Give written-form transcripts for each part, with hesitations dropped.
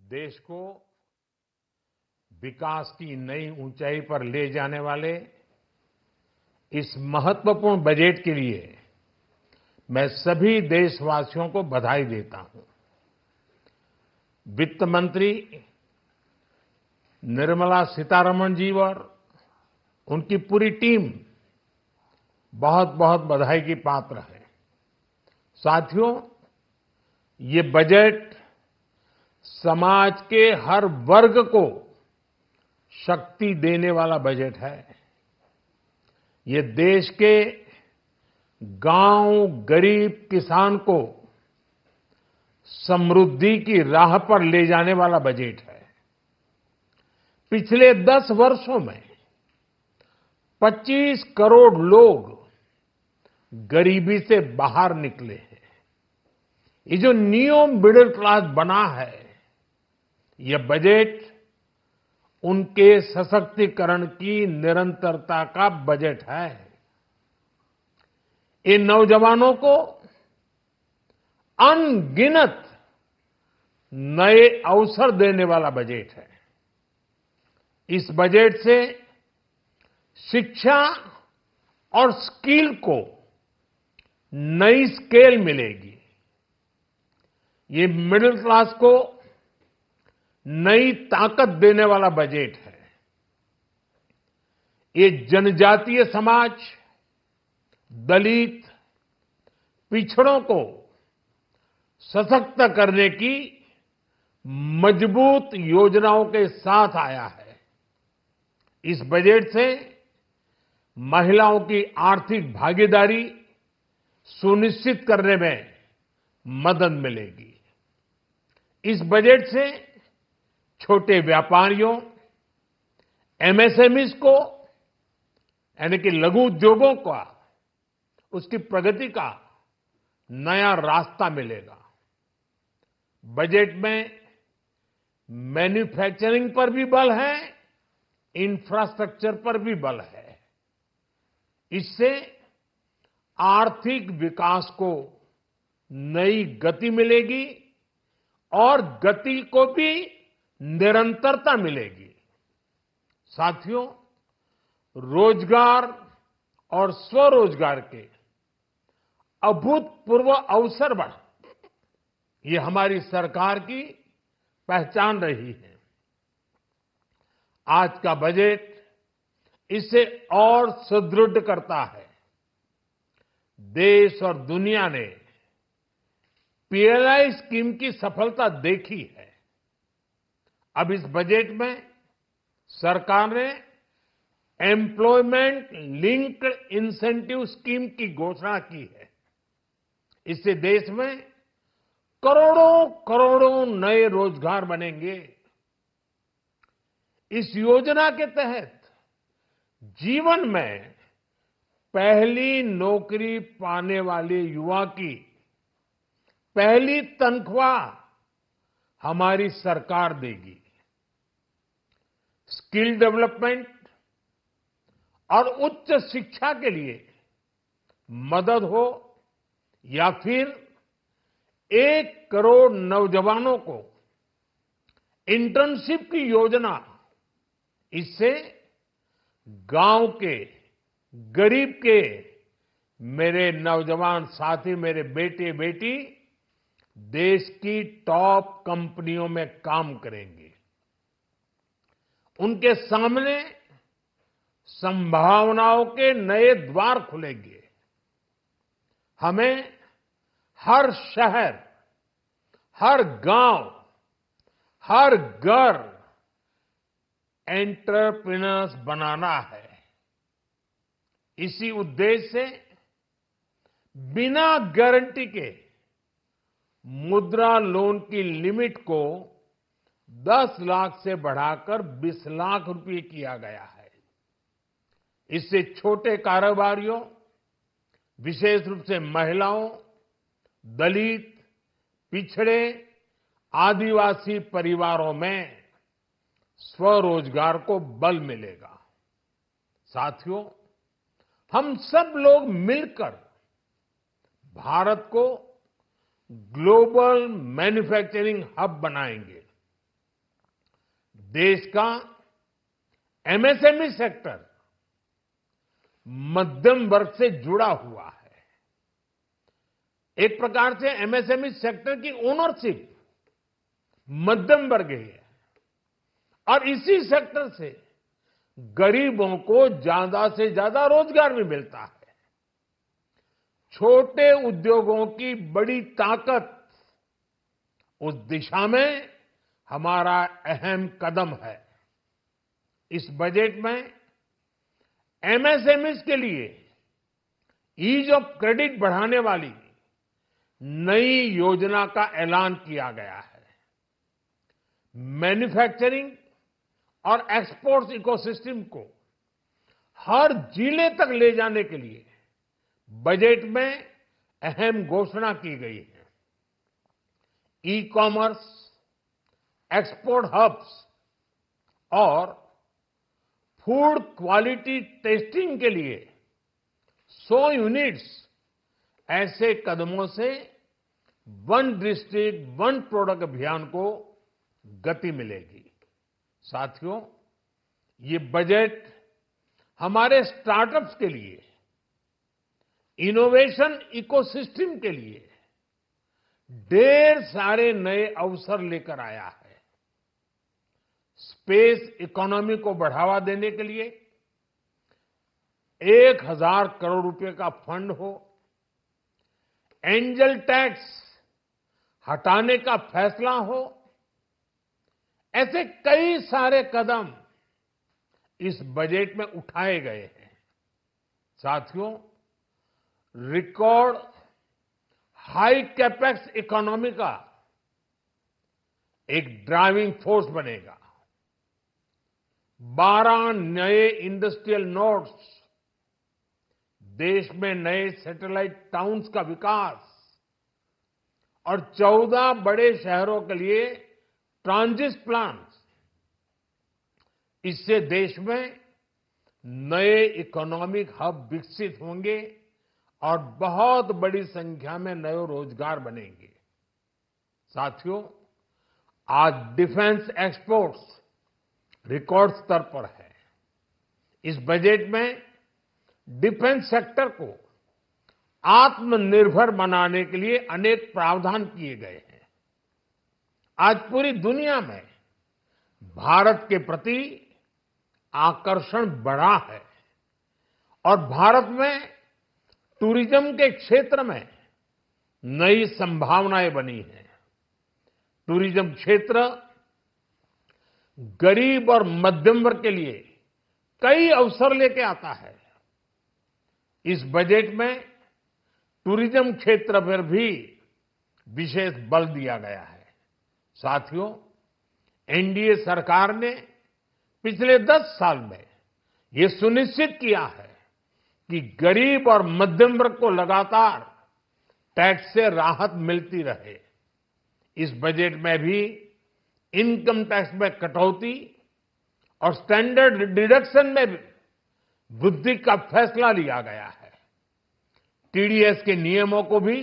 देश को विकास की नई ऊंचाई पर ले जाने वाले इस महत्वपूर्ण बजट के लिए मैं सभी देशवासियों को बधाई देता हूं। वित्त मंत्री निर्मला सीतारमण जी और उनकी पूरी टीम बहुत बहुत बधाई की पात्र है। साथियों, ये बजट समाज के हर वर्ग को शक्ति देने वाला बजट है। ये देश के गांव, गरीब किसान को समृद्धि की राह पर ले जाने वाला बजट है। पिछले 10 वर्षों में 25 करोड़ लोग गरीबी से बाहर निकले हैं। ये जो न्यू मिडिल क्लास बना है, यह बजट उनके सशक्तिकरण की निरंतरता का बजट है। इन नौजवानों को अनगिनत नए अवसर देने वाला बजट है। इस बजट से शिक्षा और स्किल को नई स्केल मिलेगी। ये मिडिल क्लास को नई ताकत देने वाला बजट है। ये जनजातीय समाज, दलित, पिछड़ों को सशक्त करने की मजबूत योजनाओं के साथ आया है। इस बजट से महिलाओं की आर्थिक भागीदारी सुनिश्चित करने में मदद मिलेगी। इस बजट से छोटे व्यापारियों, एमएसएमईज को यानी कि लघु उद्योगों का उसकी प्रगति का नया रास्ता मिलेगा। बजट में मैन्युफैक्चरिंग पर भी बल है, इंफ्रास्ट्रक्चर पर भी बल है। इससे आर्थिक विकास को नई गति मिलेगी और गति को भी निरंतरता मिलेगी। साथियों, रोजगार और स्वरोजगार के अभूतपूर्व अवसर बढ़ ये हमारी सरकार की पहचान रही है। आज का बजट इसे और सुदृढ़ करता है। देश और दुनिया ने पीएलआई स्कीम की सफलता देखी है। अब इस बजट में सरकार ने एम्प्लॉयमेंट लिंक्ड इंसेंटिव स्कीम की घोषणा की है। इससे देश में करोड़ों करोड़ों नए रोजगार बनेंगे। इस योजना के तहत जीवन में पहली नौकरी पाने वाले युवा की पहली तनख्वाह हमारी सरकार देगी। स्किल डेवलपमेंट और उच्च शिक्षा के लिए मदद हो या फिर 1 करोड़ नौजवानों को इंटर्नशिप की योजना, इससे गांव के, गरीब के मेरे नौजवान साथी, मेरे बेटे बेटी देश की टॉप कंपनियों में काम करेंगे। उनके सामने संभावनाओं के नए द्वार खुलेंगे। हमें हर शहर, हर गांव, हर घर एंटरप्रेन्योर्स बनाना है। इसी उद्देश्य से बिना गारंटी के मुद्रा लोन की लिमिट को 10 लाख से बढ़ाकर 20 लाख रुपए किया गया है। इससे छोटे कारोबारियों, विशेष रूप से महिलाओं, दलित, पिछड़े, आदिवासी परिवारों में स्वरोजगार को बल मिलेगा। साथियों, हम सब लोग मिलकर भारत को ग्लोबल मैन्युफैक्चरिंग हब बनाएंगे। देश का एमएसएमई सेक्टर मध्यम वर्ग से जुड़ा हुआ है। एक प्रकार से एमएसएमई सेक्टर की ओनरशिप मध्यम वर्ग ही है और इसी सेक्टर से गरीबों को ज्यादा से ज्यादा रोजगार भी मिलता है। छोटे उद्योगों की बड़ी ताकत उस दिशा में हमारा अहम कदम है। इस बजट में एमएसएमईज के लिए ईज ऑफ क्रेडिट बढ़ाने वाली नई योजना का ऐलान किया गया है। मैन्युफैक्चरिंग और एक्सपोर्ट्स इकोसिस्टम को हर जिले तक ले जाने के लिए बजट में अहम घोषणा की गई है। ई कॉमर्स, एक्सपोर्ट हब्स और फूड क्वालिटी टेस्टिंग के लिए 100 यूनिट्स, ऐसे कदमों से वन डिस्ट्रिक्ट वन प्रोडक्ट अभियान को गति मिलेगी। साथियों, ये बजट हमारे स्टार्टअप्स के लिए, इनोवेशन इकोसिस्टम के लिए ढेर सारे नए अवसर लेकर आया है। स्पेस इकोनॉमी को बढ़ावा देने के लिए 1000 करोड़ रुपए का फंड हो, एंजल टैक्स हटाने का फैसला हो, ऐसे कई सारे कदम इस बजट में उठाए गए हैं। साथियों, रिकॉर्ड हाई कैपेक्स इकोनॉमी का एक ड्राइविंग फोर्स बनेगा। 12 नए इंडस्ट्रियल नोड्स, देश में नए सैटेलाइट टाउन्स का विकास और 14 बड़े शहरों के लिए ट्रांजिट प्लान्स, इससे देश में नए इकोनॉमिक हब विकसित होंगे और बहुत बड़ी संख्या में नए रोजगार बनेंगे। साथियों, आज डिफेंस एक्सपोर्ट्स रिकॉर्ड स्तर पर है। इस बजट में डिफेंस सेक्टर को आत्मनिर्भर बनाने के लिए अनेक प्रावधान किए गए हैं। आज पूरी दुनिया में भारत के प्रति आकर्षण बढ़ा है और भारत में टूरिज्म के क्षेत्र में नई संभावनाएं बनी हैं। टूरिज्म क्षेत्र गरीब और मध्यम वर्ग के लिए कई अवसर लेके आता है। इस बजट में टूरिज्म क्षेत्र पर भी विशेष बल दिया गया है। साथियों, एनडीए सरकार ने पिछले 10 साल में ये सुनिश्चित किया है कि गरीब और मध्यम वर्ग को लगातार टैक्स से राहत मिलती रहे। इस बजट में भी इनकम टैक्स में कटौती और स्टैंडर्ड डिडक्शन में भी वृद्धि का फैसला लिया गया है। टीडीएस के नियमों को भी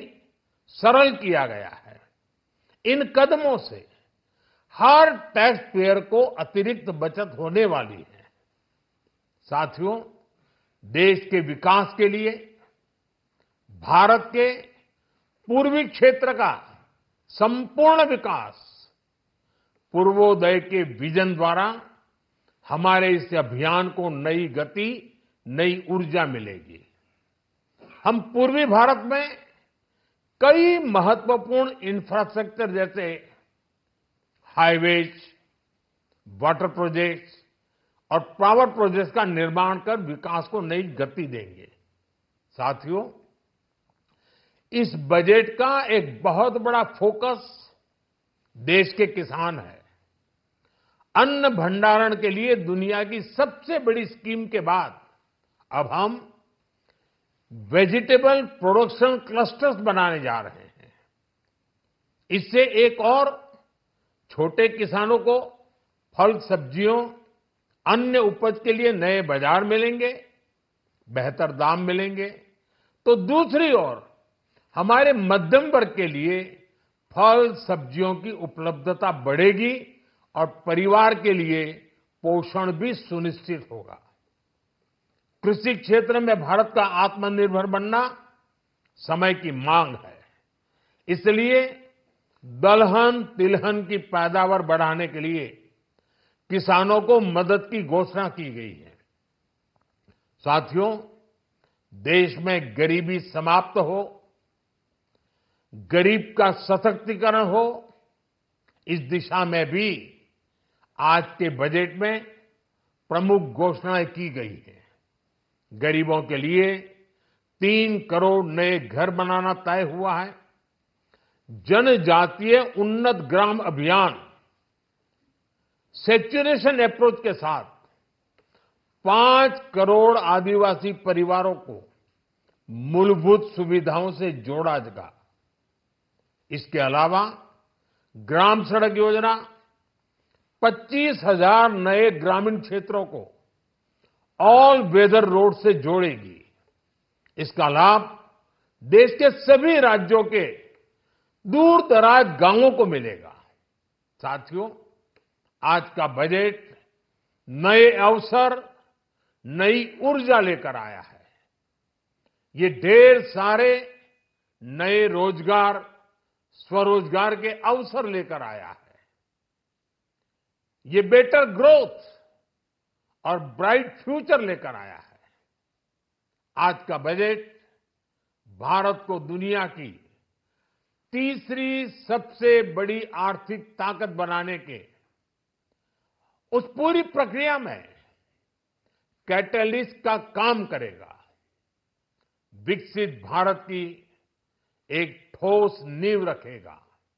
सरल किया गया है। इन कदमों से हर टैक्स पेयर को अतिरिक्त बचत होने वाली है। साथियों, देश के विकास के लिए भारत के पूर्वी क्षेत्र का संपूर्ण विकास पूर्वोदय के विजन द्वारा हमारे इस अभियान को नई गति, नई ऊर्जा मिलेगी। हम पूर्वी भारत में कई महत्वपूर्ण इंफ्रास्ट्रक्चर जैसे हाईवेज, वाटर प्रोजेक्ट्स और पावर प्रोजेक्ट्स का निर्माण कर विकास को नई गति देंगे। साथियों, इस बजट का एक बहुत बड़ा फोकस देश के किसान है। अन्न भंडारण के लिए दुनिया की सबसे बड़ी स्कीम के बाद अब हम वेजिटेबल प्रोडक्शन क्लस्टर्स बनाने जा रहे हैं। इससे एक और छोटे किसानों को फल, सब्जियों, अन्य उपज के लिए नए बाजार मिलेंगे, बेहतर दाम मिलेंगे। तो दूसरी ओर हमारे मध्यम वर्ग के लिए फल, सब्जियों की उपलब्धता बढ़ेगी और परिवार के लिए पोषण भी सुनिश्चित होगा। कृषि क्षेत्र में भारत का आत्मनिर्भर बनना समय की मांग है। इसलिए दलहन तिलहन की पैदावार बढ़ाने के लिए किसानों को मदद की घोषणा की गई है। साथियों, देश में गरीबी समाप्त हो, गरीब का सशक्तिकरण हो, इस दिशा में भी आज के बजट में प्रमुख घोषणाएं की गई हैं। गरीबों के लिए 3 करोड़ नए घर बनाना तय हुआ है। जनजातीय उन्नत ग्राम अभियान सैचुरेशन अप्रोच के साथ 5 करोड़ आदिवासी परिवारों को मूलभूत सुविधाओं से जोड़ा जाएगा। इसके अलावा ग्राम सड़क योजना 25,000 नए ग्रामीण क्षेत्रों को ऑल वेदर रोड से जोड़ेगी। इसका लाभ देश के सभी राज्यों के दूर दराज गांवों को मिलेगा। साथियों, आज का बजट नए अवसर, नई ऊर्जा लेकर आया है। ये ढेर सारे नए रोजगार, स्वरोजगार के अवसर लेकर आया है। ये बेटर ग्रोथ और ब्राइट फ्यूचर लेकर आया है। आज का बजट भारत को दुनिया की तीसरी सबसे बड़ी आर्थिक ताकत बनाने के उस पूरी प्रक्रिया में कैटलिस्ट का काम करेगा। विकसित भारत की एक ठोस नींव रखेगा।